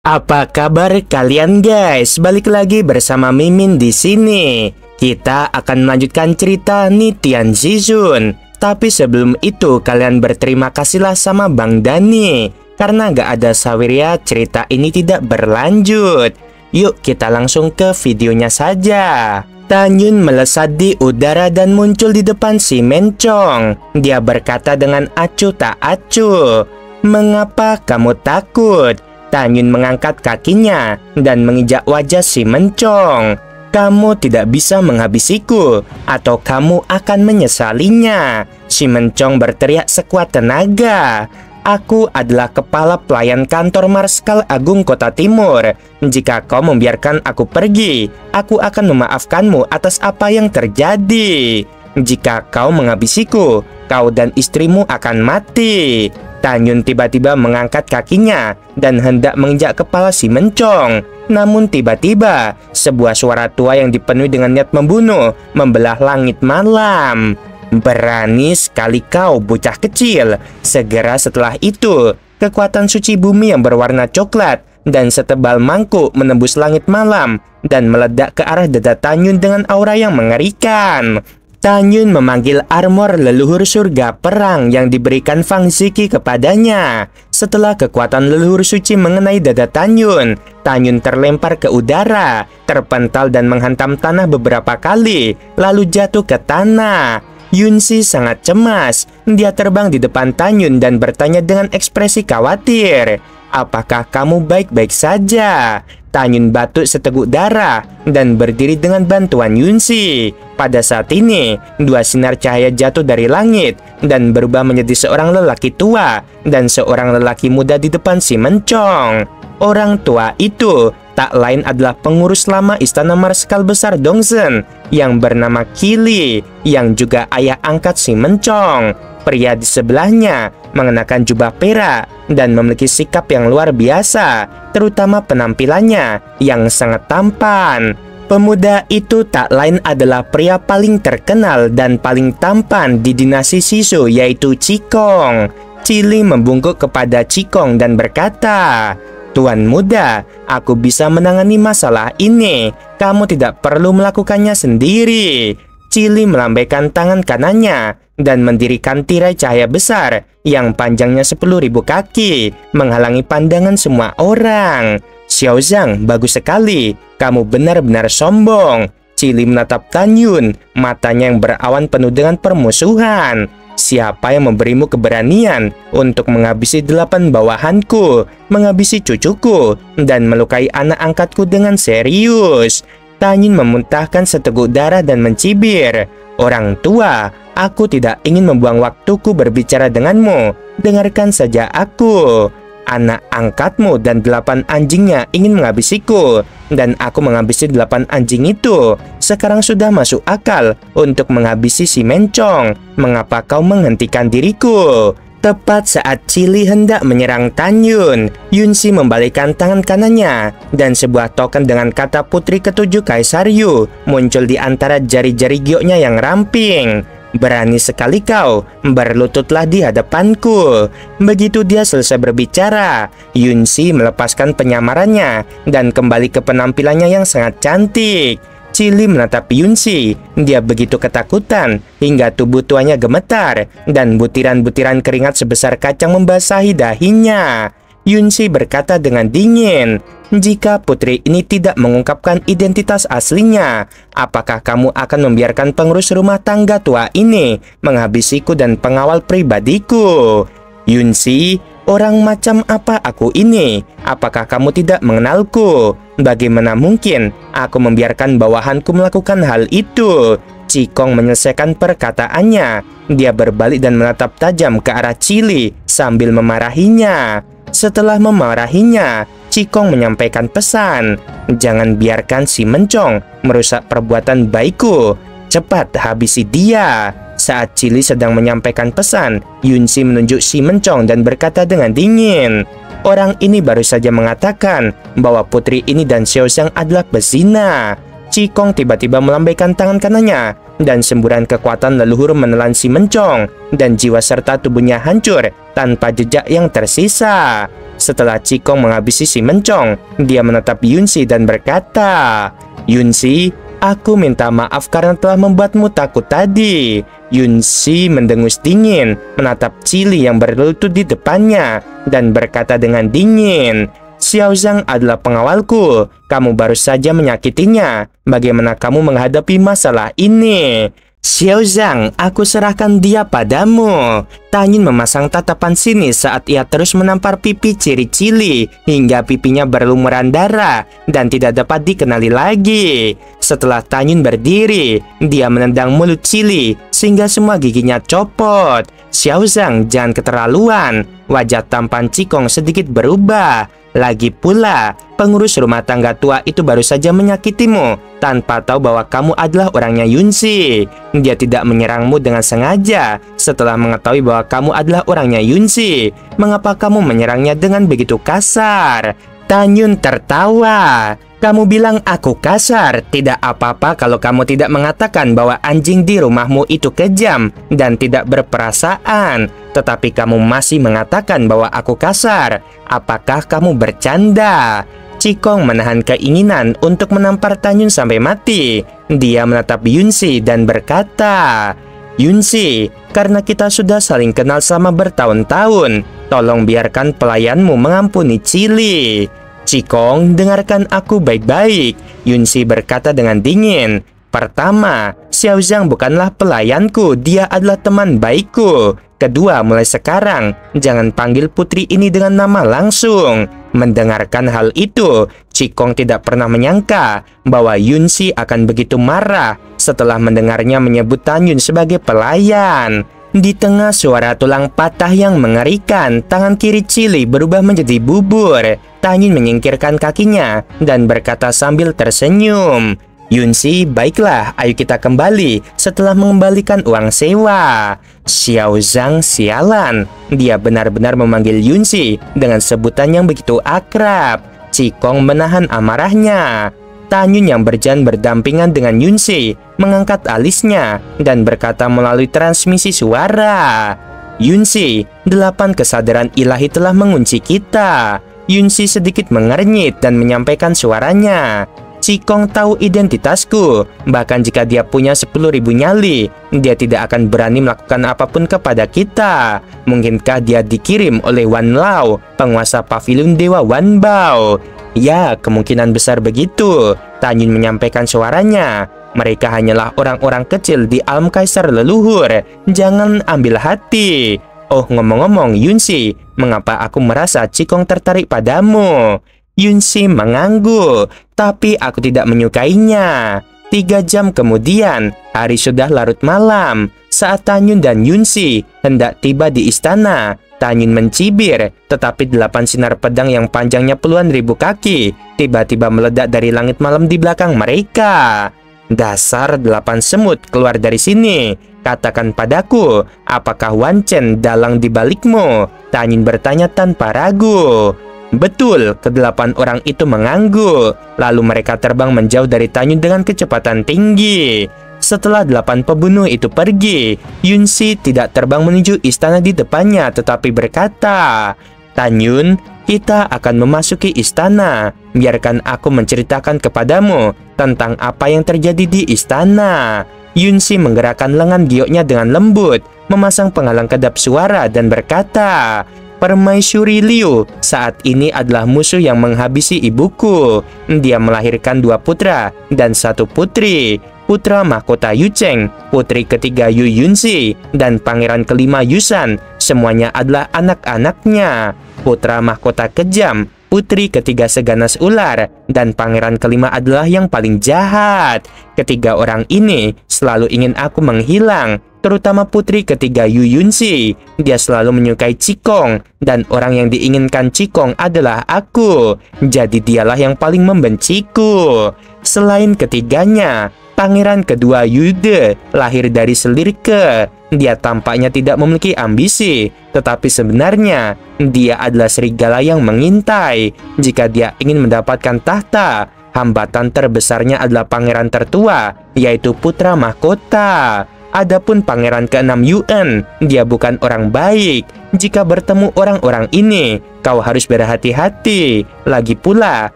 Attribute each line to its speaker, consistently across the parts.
Speaker 1: Apa kabar kalian guys? Balik lagi bersama Mimin di sini. Kita akan melanjutkan cerita Nitian Zizun. Tapi sebelum itu kalian berterima kasihlah sama Bang Dani. Karena gak ada Saweria cerita ini tidak berlanjut. Yuk kita langsung ke videonya saja. Tanyun melesat di udara dan muncul di depan si Mencong. Dia berkata dengan acuh tak acuh, "Mengapa kamu takut?" Tanyun mengangkat kakinya dan menginjak wajah si Mencong. "Kamu tidak bisa menghabisiku atau kamu akan menyesalinya." Si Mencong berteriak sekuat tenaga. "Aku adalah kepala pelayan kantor Marskal Agung Kota Timur. Jika kau membiarkan aku pergi, aku akan memaafkanmu atas apa yang terjadi. Jika kau menghabisiku, kau dan istrimu akan mati." Tanyun tiba-tiba mengangkat kakinya dan hendak menginjak kepala si Mencong. Namun tiba-tiba sebuah suara tua yang dipenuhi dengan niat membunuh membelah langit malam. "Berani sekali kau, bocah kecil." Segera setelah itu, kekuatan suci bumi yang berwarna coklat dan setebal mangkuk menembus langit malam dan meledak ke arah dada Tanyun dengan aura yang mengerikan. Tanyun memanggil armor leluhur surga perang yang diberikan Fang Ziki kepadanya. Setelah kekuatan leluhur suci mengenai dada Tanyun, Tanyun terlempar ke udara, terpental dan menghantam tanah beberapa kali, lalu jatuh ke tanah. Yunsi sangat cemas. Dia terbang di depan Tanyun dan bertanya dengan ekspresi khawatir, "Apakah kamu baik-baik saja?" Tanyun batuk seteguk darah dan berdiri dengan bantuan Yunsi. Pada saat ini, dua sinar cahaya jatuh dari langit dan berubah menjadi seorang lelaki tua dan seorang lelaki muda di depan si Mencong. Orang tua itu tak lain adalah pengurus lama Istana Marskal Besar Dongzhen yang bernama Kili, yang juga ayah angkat si Mencong. Pria di sebelahnya mengenakan jubah perak dan memiliki sikap yang luar biasa, terutama penampilannya yang sangat tampan. Pemuda itu tak lain adalah pria paling terkenal dan paling tampan di dinasti Sisu, yaitu Cikong. Cili membungkuk kepada Cikong dan berkata, "Tuan muda, aku bisa menangani masalah ini. Kamu tidak perlu melakukannya sendiri." Cili melambaikan tangan kanannya dan mendirikan tirai cahaya besar yang panjangnya 10.000 kaki, menghalangi pandangan semua orang. "Xiao Zhang, bagus sekali. Kamu benar-benar sombong." Cili menatap Tanyun, matanya yang berawan penuh dengan permusuhan. "Siapa yang memberimu keberanian untuk menghabisi 8 bawahanku, menghabisi cucuku, dan melukai anak angkatku dengan serius?" Tanyun memuntahkan seteguk darah dan mencibir, "Orang tua, aku tidak ingin membuang waktuku berbicara denganmu. Dengarkan saja aku. Anak angkatmu dan 8 anjingnya ingin menghabisiku, dan aku menghabisi 8 anjing itu. Sekarang sudah masuk akal untuk menghabisi si Mencong. Mengapa kau menghentikan diriku?" Tepat saat Cili hendak menyerang Tanyun, Yunsi membalikkan tangan kanannya dan sebuah token dengan kata Putri Ketujuh Kaisar Yu muncul di antara jari-jari gioknya yang ramping. "Berani sekali kau, berlututlah di hadapanku." Begitu dia selesai berbicara, Yunsi melepaskan penyamarannya dan kembali ke penampilannya yang sangat cantik. Cili menatap Yunsi. Dia begitu ketakutan hingga tubuh tuanya gemetar dan butiran-butiran keringat sebesar kacang membasahi dahinya. Yunsi berkata dengan dingin, "Jika putri ini tidak mengungkapkan identitas aslinya, apakah kamu akan membiarkan pengurus rumah tangga tua ini menghabisiku dan pengawal pribadiku?" "Yunsi, orang macam apa aku ini? Apakah kamu tidak mengenalku? Bagaimana mungkin aku membiarkan bawahanku melakukan hal itu?" Cikong menyelesaikan perkataannya. Dia berbalik dan menatap tajam ke arah Cili sambil memarahinya. Setelah memarahinya, Cikong menyampaikan pesan, "Jangan biarkan si Mencong merusak perbuatan baikku. Cepat habisi dia." Saat Cili sedang menyampaikan pesan, Yunsi menunjuk si Mencong dan berkata dengan dingin, "Orang ini baru saja mengatakan bahwa putri ini dan Xiao Zhang adalah pezina." Cikong tiba-tiba melambaikan tangan kanannya dan semburan kekuatan leluhur menelan si Mencong dan jiwa serta tubuhnya hancur tanpa jejak yang tersisa. Setelah Cikong menghabisi si Mencong, dia menatap Yunsi dan berkata, "Yunsi, aku minta maaf karena telah membuatmu takut tadi." Yunsi mendengus dingin, menatap Chili yang berlutut di depannya, dan berkata dengan dingin, "Xiao Zhang adalah pengawalku. Kamu baru saja menyakitinya. Bagaimana kamu menghadapi masalah ini?" "Xiao Zhang, aku serahkan dia padamu." Tan Yun memasang tatapan sinis saat ia terus menampar pipi ciri Chili hingga pipinya berlumuran darah dan tidak dapat dikenali lagi. Setelah Tan Yun berdiri, dia menendang mulut Chili sehingga semua giginya copot. "Xiao Zhang, jangan keterlaluan." Wajah tampan Cikong sedikit berubah. "Lagi pula, pengurus rumah tangga tua itu baru saja menyakitimu tanpa tahu bahwa kamu adalah orangnya Yunsi. Dia tidak menyerangmu dengan sengaja setelah mengetahui bahwa kamu adalah orangnya Yunsi. Mengapa kamu menyerangnya dengan begitu kasar?" Tan Yun tertawa. "Kamu bilang aku kasar. Tidak apa-apa kalau kamu tidak mengatakan bahwa anjing di rumahmu itu kejam dan tidak berperasaan. Tetapi kamu masih mengatakan bahwa aku kasar. Apakah kamu bercanda?" Cikong menahan keinginan untuk menampar Tan Yun sampai mati. Dia menatap Yunsi dan berkata, "Yunsi, karena kita sudah saling kenal selama bertahun-tahun, tolong biarkan pelayanmu mengampuni Chili." "Cikong, dengarkan aku baik-baik," Yunsi berkata dengan dingin. "Pertama, Xiao Zhang bukanlah pelayanku, dia adalah teman baikku. Kedua, mulai sekarang, jangan panggil putri ini dengan nama langsung." Mendengarkan hal itu, Cikong tidak pernah menyangka bahwa Yunsi akan begitu marah setelah mendengarnya menyebut Tan Yun sebagai pelayan. Di tengah suara tulang patah yang mengerikan, tangan kiri Chili berubah menjadi bubur. Tan Yun menyingkirkan kakinya dan berkata sambil tersenyum, "Yunsi, baiklah, ayo kita kembali setelah mengembalikan uang sewa." Xiao Zhang sialan. Dia benar-benar memanggil Yunsi dengan sebutan yang begitu akrab. Cikong menahan amarahnya. Tan Yun yang berjalan berdampingan dengan Yunsi mengangkat alisnya dan berkata melalui transmisi suara, "Yunsi, 8 kesadaran ilahi telah mengunci kita." Yunsi sedikit mengernyit dan menyampaikan suaranya, "Cikong tahu identitasku. Bahkan jika dia punya 10.000 nyali, dia tidak akan berani melakukan apapun kepada kita. Mungkinkah dia dikirim oleh Wan Lao, penguasa pavilion Dewa Wan Bao?" "Ya, kemungkinan besar begitu." Tan Yun menyampaikan suaranya. "Mereka hanyalah orang-orang kecil di alam kaisar leluhur. Jangan ambil hati." "Oh, ngomong-ngomong, Yunsi, mengapa aku merasa Cikong tertarik padamu?" Yunsi mengangguk, "Tapi aku tidak menyukainya." 3 jam kemudian, hari sudah larut malam. Saat Tan Yun dan Yunsi hendak tiba di istana, Tan Yun mencibir, tetapi 8 sinar pedang yang panjangnya puluhan ribu kaki tiba-tiba meledak dari langit malam di belakang mereka. "Dasar 8 semut, keluar dari sini. Katakan padaku, apakah Wan Chen dalang di balikmu?" Tan Yun bertanya tanpa ragu. Betul, ke-8 orang itu mengangguk. Lalu mereka terbang menjauh dari Tan Yun dengan kecepatan tinggi. Setelah 8 pembunuh itu pergi, Yunsi tidak terbang menuju istana di depannya, tetapi berkata, "Tan Yun, kita akan memasuki istana. Biarkan aku menceritakan kepadamu tentang apa yang terjadi di istana." Yunsi menggerakkan lengan gioknya dengan lembut, memasang penghalang kedap suara dan berkata, "Permaisuri Liu saat ini adalah musuh yang menghabisi ibuku. Dia melahirkan 2 putra dan 1 putri. Putra mahkota Yu Cheng, putri ketiga Yu Yunsi, dan pangeran kelima Yusan. Semuanya adalah anak-anaknya. Putra mahkota kejam, putri ketiga seganas ular, dan pangeran kelima adalah yang paling jahat. Ketiga orang ini selalu ingin aku menghilang, terutama putri ketiga Yu Yunsi. Dia selalu menyukai Cikong, dan orang yang diinginkan Cikong adalah aku. Jadi dialah yang paling membenciku. Selain ketiganya, pangeran kedua Yude lahir dari Selirke. Dia tampaknya tidak memiliki ambisi, tetapi sebenarnya dia adalah serigala yang mengintai. Jika dia ingin mendapatkan tahta, hambatan terbesarnya adalah pangeran tertua, yaitu putra mahkota. Adapun pangeran ke-6 Yuan, dia bukan orang baik. Jika bertemu orang-orang ini, kau harus berhati-hati. Lagi pula,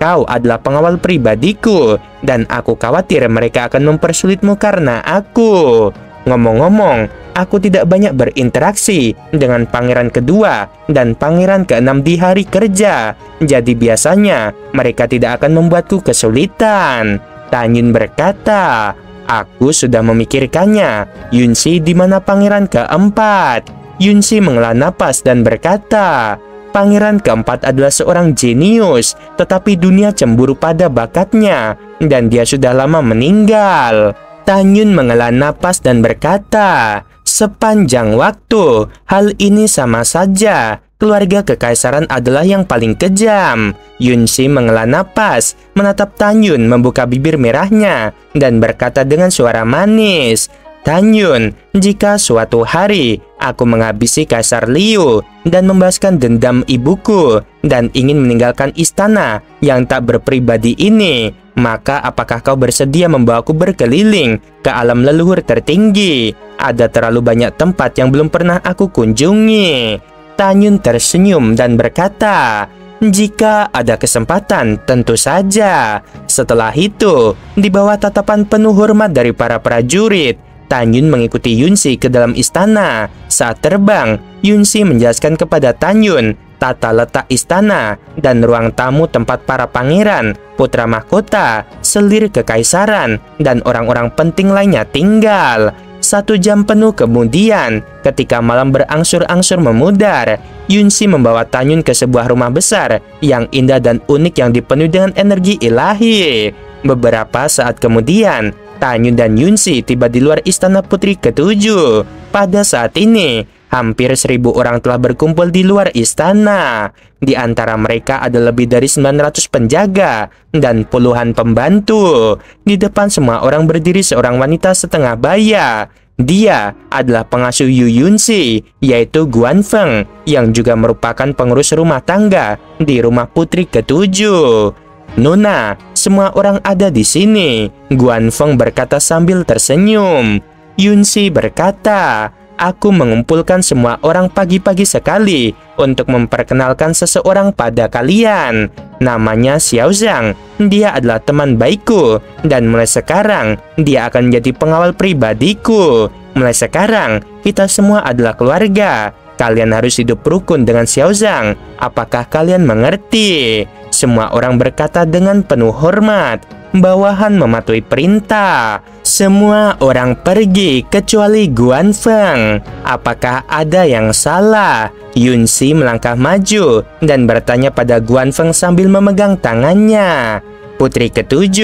Speaker 1: kau adalah pengawal pribadiku, dan aku khawatir mereka akan mempersulitmu karena aku. Ngomong-ngomong, aku tidak banyak berinteraksi dengan pangeran kedua dan pangeran ke-6 di hari kerja. Jadi biasanya mereka tidak akan membuatku kesulitan. Tan Yun berkata, aku sudah memikirkannya. Yunsi di mana pangeran keempat? Yunsi menghela napas dan berkata, pangeran keempat adalah seorang jenius, tetapi dunia cemburu pada bakatnya, dan dia sudah lama meninggal. Tan Yun menghela napas dan berkata, sepanjang waktu, hal ini sama saja. Keluarga kekaisaran adalah yang paling kejam. Yunsi menghela napas, menatap Tan Yun membuka bibir merahnya, dan berkata dengan suara manis, Tan Yun, jika suatu hari aku menghabisi Kaisar Liu dan membebaskan dendam ibuku dan ingin meninggalkan istana yang tak berpribadi ini, maka apakah kau bersedia membawaku berkeliling ke alam leluhur tertinggi? Ada terlalu banyak tempat yang belum pernah aku kunjungi. Tan Yun tersenyum dan berkata, jika ada kesempatan, tentu saja. Setelah itu, di bawah tatapan penuh hormat dari para prajurit, Tan Yun mengikuti Yunsi ke dalam istana. Saat terbang, Yunsi menjelaskan kepada Tan Yun tata letak istana dan ruang tamu tempat para pangeran, putra mahkota, selir kekaisaran, dan orang-orang penting lainnya tinggal. 1 jam penuh kemudian, ketika malam berangsur-angsur memudar, Yunsi membawa Tan Yun ke sebuah rumah besar yang indah dan unik yang dipenuhi dengan energi ilahi. Beberapa saat kemudian, Tan Yun dan Yunsi tiba di luar istana putri ke-7. Pada saat ini, hampir 1000 orang telah berkumpul di luar istana. Di antara mereka ada lebih dari 900 penjaga dan puluhan pembantu. Di depan semua orang berdiri seorang wanita setengah baya. Dia adalah pengasuh Yu Yunsi, yaitu Guan Feng, yang juga merupakan pengurus rumah tangga di rumah putri ke-7. Nona, semua orang ada di sini, Guan Feng berkata sambil tersenyum. Yunsi berkata, aku mengumpulkan semua orang pagi-pagi sekali untuk memperkenalkan seseorang pada kalian. Namanya Xiao Zhang. Dia adalah teman baikku, dan mulai sekarang dia akan menjadi pengawal pribadiku. Mulai sekarang kita semua adalah keluarga. Kalian harus hidup rukun dengan Xiao Zhang. Apakah kalian mengerti? Semua orang berkata dengan penuh hormat. Bawahan mematuhi perintah. Semua orang pergi kecuali Guan Feng. Apakah ada yang salah? Yunsi melangkah maju dan bertanya pada Guan Feng sambil memegang tangannya. Putri ke-7,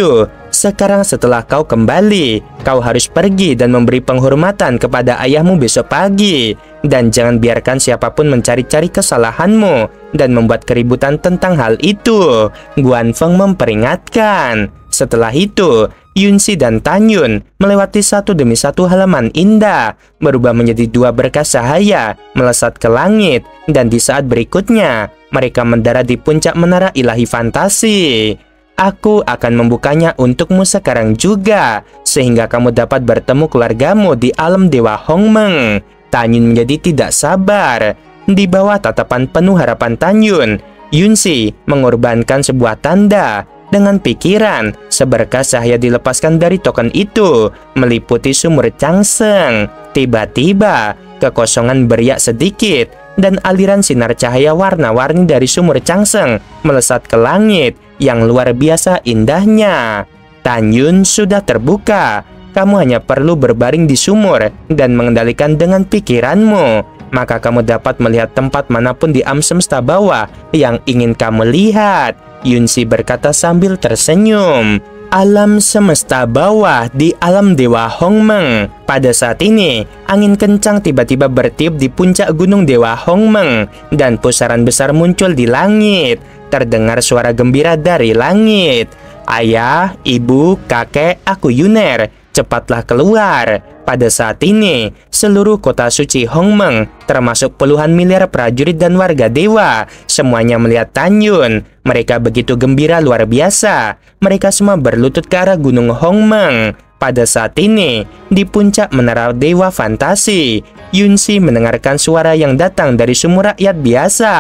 Speaker 1: sekarang setelah kau kembali, kau harus pergi dan memberi penghormatan kepada ayahmu besok pagi. Dan jangan biarkan siapapun mencari-cari kesalahanmu dan membuat keributan tentang hal itu. Guan Feng memperingatkan. Setelah itu, Yunsi dan Tan Yun melewati satu demi satu halaman indah, berubah menjadi 2 berkas cahaya melesat ke langit, dan di saat berikutnya, mereka mendarat di puncak menara ilahi fantasi. Aku akan membukanya untukmu sekarang juga, sehingga kamu dapat bertemu keluargamu di alam Dewa Hongmeng. Tan Yun menjadi tidak sabar. Di bawah tatapan penuh harapan Tan Yun, Yunsi mengorbankan sebuah tanda. Dengan pikiran, seberkas cahaya dilepaskan dari token itu, meliputi sumur Changseng. Tiba-tiba, kekosongan beriak sedikit, dan aliran sinar cahaya warna-warni dari sumur Changseng melesat ke langit yang luar biasa indahnya. Tan Yun sudah terbuka. Kamu hanya perlu berbaring di sumur dan mengendalikan dengan pikiranmu. Maka kamu dapat melihat tempat manapun di alam semesta bawah yang ingin kamu lihat. Yunsi berkata sambil tersenyum. Alam semesta bawah di alam Dewa Hongmeng. Pada saat ini, angin kencang tiba-tiba bertiup di puncak gunung Dewa Hongmeng, dan pusaran besar muncul di langit. Terdengar suara gembira dari langit. Ayah, ibu, kakek, aku Yuner, cepatlah keluar. Pada saat ini, seluruh kota suci Hongmeng, termasuk puluhan miliar prajurit dan warga dewa, semuanya melihat Tan Yun. Mereka begitu gembira luar biasa. Mereka semua berlutut ke arah gunung Hongmeng. Pada saat ini, di puncak menara Dewa Fantasi, Yunsi mendengarkan suara yang datang dari sumur rakyat biasa.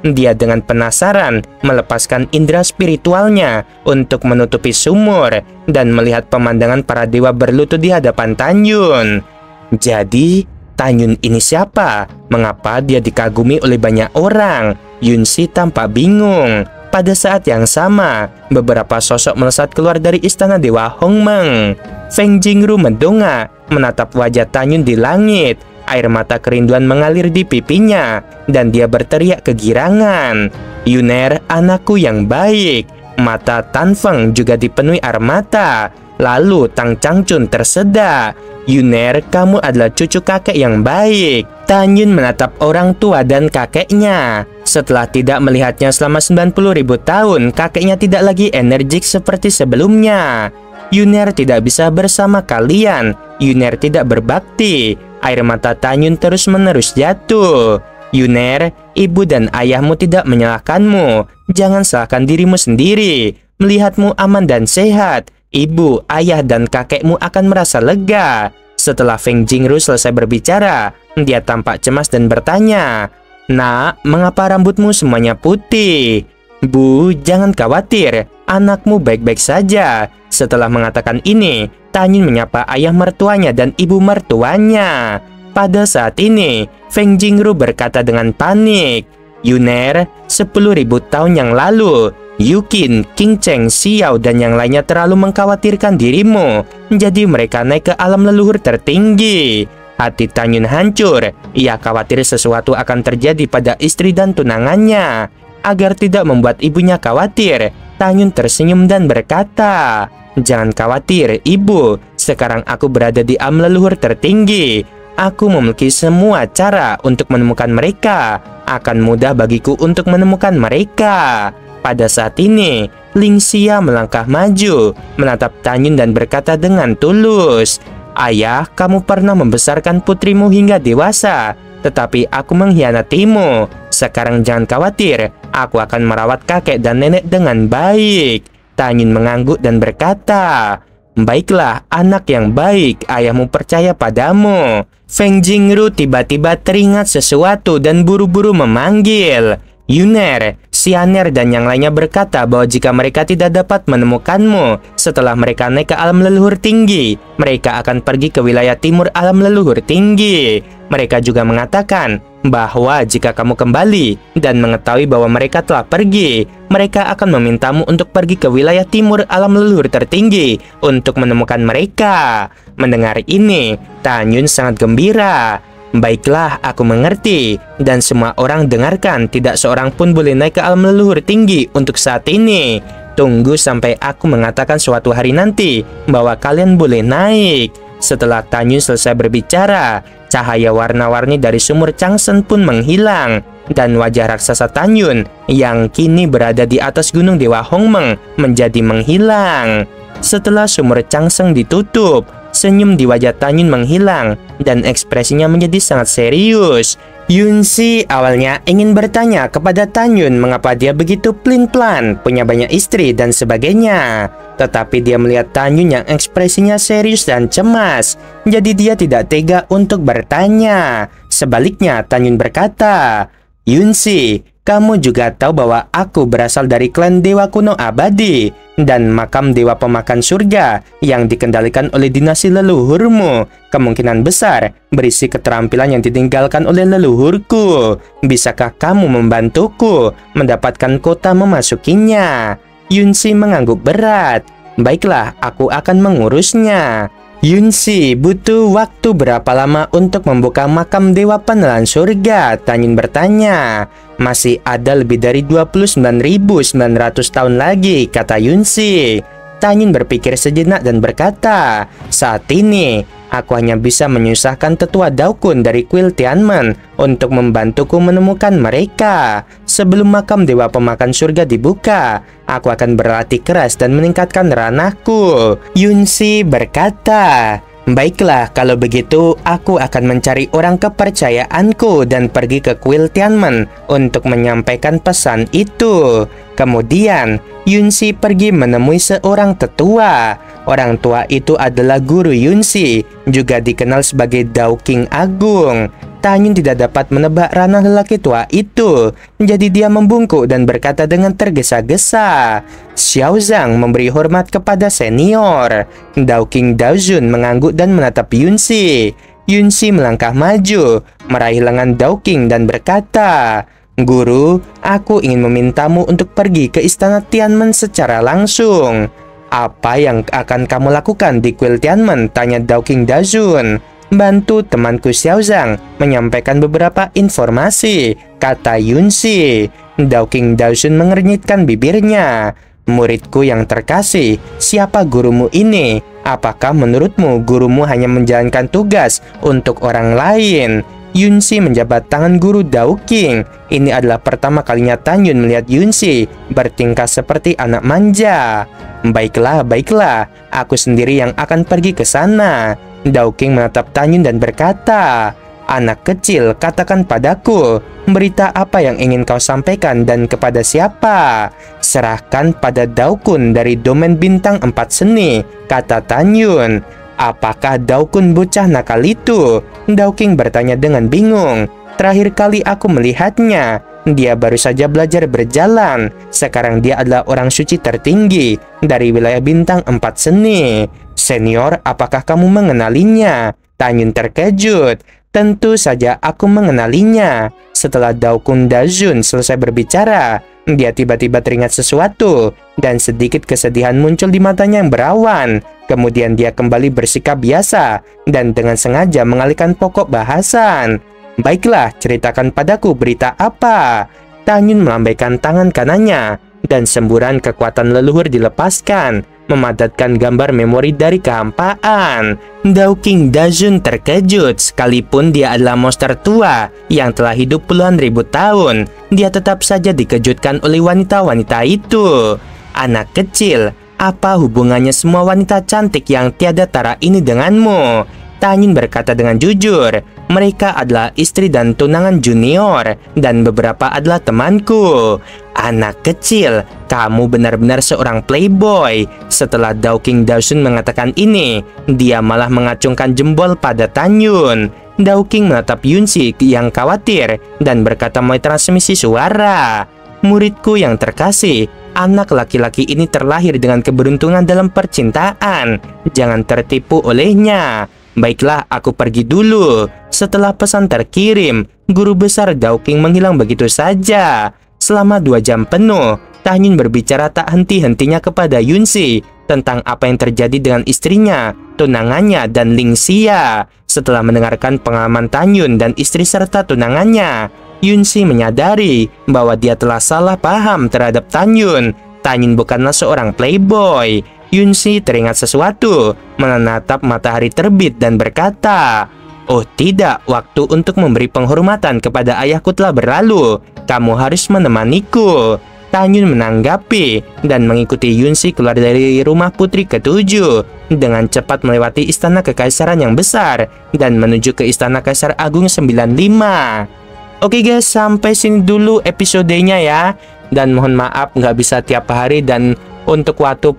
Speaker 1: Dia dengan penasaran melepaskan indera spiritualnya untuk menutupi sumur dan melihat pemandangan para dewa berlutut di hadapan Tanyun. Jadi, Tanyun ini siapa? Mengapa dia dikagumi oleh banyak orang? Yunsi tampak bingung. Pada saat yang sama, beberapa sosok melesat keluar dari istana Dewa Hongmeng. Feng Jingru mendongak, menatap wajah Tanyun di langit. Air mata kerinduan mengalir di pipinya, dan dia berteriak kegirangan. "Yuner, anakku yang baik." Mata Tan Feng juga dipenuhi air mata. Lalu Tang Changchun tersedak. "Yuner, kamu adalah cucu kakek yang baik." Tanyun menatap orang tua dan kakeknya. Setelah tidak melihatnya selama 90.000 tahun, kakeknya tidak lagi energik seperti sebelumnya. "Yuner tidak bisa bersama kalian. Yuner tidak berbakti." Air mata Tanyun terus-menerus jatuh. "Yuner, ibu dan ayahmu tidak menyalahkanmu. Jangan salahkan dirimu sendiri. Melihatmu aman dan sehat, ibu, ayah, dan kakekmu akan merasa lega." Setelah Feng Jingru selesai berbicara, dia tampak cemas dan bertanya, "Nak, mengapa rambutmu semuanya putih?" "Bu, jangan khawatir, anakmu baik-baik saja." Setelah mengatakan ini, Tanyun menyapa ayah mertuanya dan ibu mertuanya. Pada saat ini, Feng Jingru berkata dengan panik, "Yuner, 10.000 tahun yang lalu, Yukin, King Cheng, Xiao, dan yang lainnya terlalu mengkhawatirkan dirimu. Jadi mereka naik ke alam leluhur tertinggi." Hati Tanyun hancur. Ia khawatir sesuatu akan terjadi pada istri dan tunangannya. Agar tidak membuat ibunya khawatir, Tanyun tersenyum dan berkata, "Jangan khawatir, ibu. Sekarang aku berada di alam leluhur tertinggi. Aku memiliki semua cara untuk menemukan mereka. Akan mudah bagiku untuk menemukan mereka." Pada saat ini, Ling Xia melangkah maju, menatap Tanyun dan berkata dengan tulus, "Ayah, kamu pernah membesarkan putrimu hingga dewasa, tetapi aku mengkhianatimu. Sekarang jangan khawatir, aku akan merawat kakek dan nenek dengan baik." Tanyun mengangguk dan berkata, "Baiklah, anak yang baik, ayahmu percaya padamu." Feng Jingru tiba-tiba teringat sesuatu dan buru-buru memanggil, "Yuner." Xianer dan yang lainnya berkata bahwa jika mereka tidak dapat menemukanmu setelah mereka naik ke alam leluhur tinggi, mereka akan pergi ke wilayah timur alam leluhur tinggi. Mereka juga mengatakan bahwa jika kamu kembali dan mengetahui bahwa mereka telah pergi, mereka akan memintamu untuk pergi ke wilayah timur alam leluhur tertinggi untuk menemukan mereka. Mendengar ini, Tanyun sangat gembira. "Baiklah, aku mengerti. Dan semua orang dengarkan, tidak seorang pun boleh naik ke alam leluhur tinggi untuk saat ini. Tunggu sampai aku mengatakan suatu hari nanti bahwa kalian boleh naik." Setelah Tanyun selesai berbicara, cahaya warna-warni dari sumur Changsen pun menghilang, dan wajah raksasa Tanyun yang kini berada di atas gunung Dewa Hongmeng menjadi menghilang. Setelah sumur Changsen ditutup, senyum di wajah Tanyun menghilang dan ekspresinya menjadi sangat serius. Yunsi awalnya ingin bertanya kepada Tanyun mengapa dia begitu pelin-pelan, punya banyak istri dan sebagainya. Tetapi dia melihat Tanyun yang ekspresinya serius dan cemas, jadi dia tidak tega untuk bertanya. Sebaliknya, Tanyun berkata, "Yunsi, kamu juga tahu bahwa aku berasal dari klan Dewa Kuno Abadi dan makam Dewa Pemakan Surga yang dikendalikan oleh dinasti leluhurmu kemungkinan besar berisi keterampilan yang ditinggalkan oleh leluhurku. Bisakah kamu membantuku mendapatkan kota memasukinya?" Yunsi mengangguk berat. "Baiklah, aku akan mengurusnya." "Yunsi, butuh waktu berapa lama untuk membuka makam Dewa Penelan Surga?" Tanyun bertanya. "Masih ada lebih dari 29.900 tahun lagi," kata Yunsi. Tanyun berpikir sejenak dan berkata, "Saat ini, aku hanya bisa menyusahkan tetua Daokun dari kuil Tianmen untuk membantuku menemukan mereka. Sebelum makam Dewa Pemakan Surga dibuka, aku akan berlatih keras dan meningkatkan ranahku." Yunsi berkata, "Baiklah, kalau begitu aku akan mencari orang kepercayaanku dan pergi ke kuil Tianmen untuk menyampaikan pesan itu." Kemudian, Yunsi pergi menemui seorang tetua. Orang tua itu adalah guru Yunsi, juga dikenal sebagai Dao-King Agung. Tanyun tidak dapat menebak ranah lelaki tua itu, jadi dia membungkuk dan berkata dengan tergesa-gesa. Xiao Zhang memberi hormat kepada senior. Dao-King Daojun mengangguk dan menatap Yunsi. Yunsi melangkah maju, meraih lengan Dao-King dan berkata, "Guru, aku ingin memintamu untuk pergi ke istana Tianmen secara langsung." "Apa yang akan kamu lakukan di kuil Tianmen?" tanya Dao-King Daojun. "Bantu temanku Xiao Zhang menyampaikan beberapa informasi," kata Yunsi. Dao-King Daojun mengernyitkan bibirnya. "Muridku yang terkasih, siapa gurumu ini? Apakah menurutmu gurumu hanya menjalankan tugas untuk orang lain?" Yunsi menjabat tangan guru Dao-King. Ini adalah pertama kalinya Tanyun melihat Yunsi bertingkah seperti anak manja. Baiklah, aku sendiri yang akan pergi ke sana." Dao-King menatap Tanyun dan berkata, "Anak kecil, katakan padaku, berita apa yang ingin kau sampaikan dan kepada siapa?" "Serahkan pada Dao-Kun dari domain bintang 4 seni," kata Tanyun. "Apakah Dao-Kun bocah nakal itu?" Dao-King bertanya dengan bingung. "Terakhir kali aku melihatnya, dia baru saja belajar berjalan. Sekarang dia adalah orang suci tertinggi dari wilayah bintang 4 seni." "Senior, apakah kamu mengenalinya?" Tanyun terkejut. "Tentu saja aku mengenalinya." Setelah Dao-Kun Daojun selesai berbicara, dia tiba-tiba teringat sesuatu, dan sedikit kesedihan muncul di matanya yang berawan. Kemudian dia kembali bersikap biasa, dan dengan sengaja mengalihkan pokok bahasan. "Baiklah, ceritakan padaku berita apa?" Tanyun melambaikan tangan kanannya, dan semburan kekuatan leluhur dilepaskan, memadatkan gambar memori dari kehampaan. Dao-King Daojun terkejut. Sekalipun dia adalah monster tua yang telah hidup puluhan ribu tahun, dia tetap saja dikejutkan oleh wanita-wanita itu. "Anak kecil, apa hubungannya semua wanita cantik yang tiada tara ini denganmu?" Tanyun berkata dengan jujur, "Mereka adalah istri dan tunangan junior, dan beberapa adalah temanku." "Anak kecil, kamu benar-benar seorang playboy." Setelah Dao-King Daojun mengatakan ini, dia malah mengacungkan jempol pada Tanyun. Dao-King menatap Yunsi yang khawatir dan berkata melalui transmisi suara, "Muridku yang terkasih, anak laki-laki ini terlahir dengan keberuntungan dalam percintaan. Jangan tertipu olehnya. Baiklah, aku pergi dulu." Setelah pesan terkirim, guru besar Dao-King menghilang begitu saja. Selama 2 jam penuh, Tanyun berbicara tak henti-hentinya kepada Yunsi tentang apa yang terjadi dengan istrinya, tunangannya, dan Ling Xia. Setelah mendengarkan pengalaman Tanyun dan istri serta tunangannya, Yunsi menyadari bahwa dia telah salah paham terhadap Tanyun. Tanyun bukanlah seorang playboy. Yunsi teringat sesuatu, menatap matahari terbit dan berkata, "Oh tidak, waktu untuk memberi penghormatan kepada ayahku telah berlalu. Kamu harus menemaniku." Tanyun menanggapi dan mengikuti Yunsi keluar dari rumah putri ke-7 dengan cepat melewati istana kekaisaran yang besar dan menuju ke istana Kaisar Agung 95. Oke guys, sampai sini dulu episodenya ya. Dan mohon maaf nggak bisa tiap hari, dan untuk waktu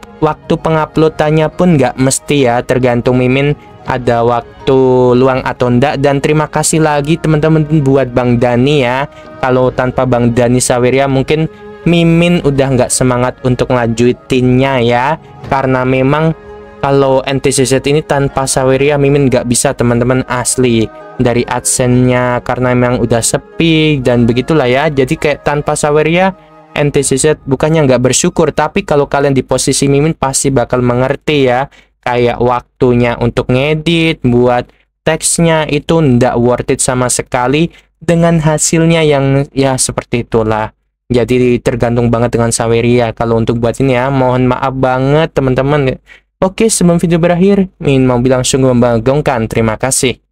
Speaker 1: penguploadannya pun nggak mesti ya, tergantung Mimin ada waktu luang atau enggak. Dan terima kasih lagi teman-teman buat Bang Dani ya. Kalau tanpa Bang Dani Saweria mungkin Mimin udah nggak semangat untuk ngelanjutinnya ya, karena memang kalau NTCZ ini tanpa Saweria Mimin nggak bisa teman-teman, asli. Dari AdSense-nya karena memang udah sepi dan begitulah ya. Jadi kayak tanpa Saweria NTCZ bukannya nggak bersyukur, tapi kalau kalian di posisi Mimin pasti bakal mengerti ya. Kayak waktunya untuk ngedit, buat teksnya itu nggak worth it sama sekali dengan hasilnya yang ya seperti itulah. Jadi tergantung banget dengan Saweria kalau untuk buat ini ya. Mohon maaf banget teman-teman. Oke, sebelum video berakhir, Mimin mau bilang sungguh membanggakan. Terima kasih.